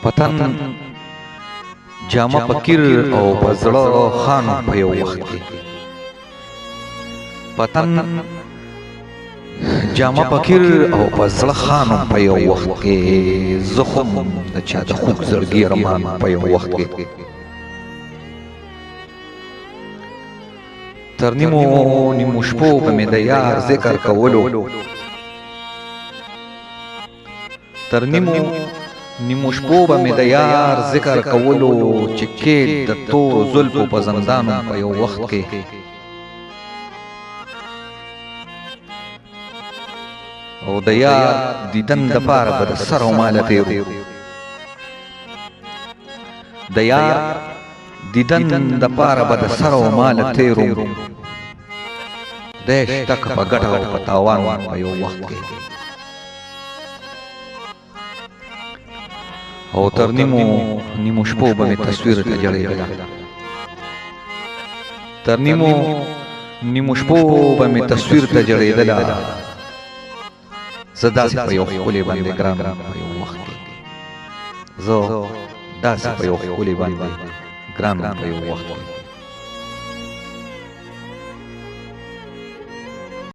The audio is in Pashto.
پتن جامه فقیر او پزړه خان په یو وخت کې پتن جامه فقیر او پزړه خان په یو وخت کې زخم د چا د خوږ زړګي ارمان په یو وخت کې تر نیمو شپو به مې د یار ذکر کولو تر نیمو شپو به مې د یار ذکر کولو چې کېد د تورو زلفو په زندانو په یو وخت کې او د یار دیدن دپاره به د سر او ماله تېرو د یار دیدن دپاره به د سر او ماله تېرو دی شته که په ګټه او په تاوان په یو وخت کې او تر نیمو شپو به مې تصویر ته جړېدله تر نیمو شپو به مې تصویر ته جړېدله زه داسې په یو ښکلې باندې ګران په یو وخت کې زه داسې په یو ښکلې باندې ګران په یو وخت کې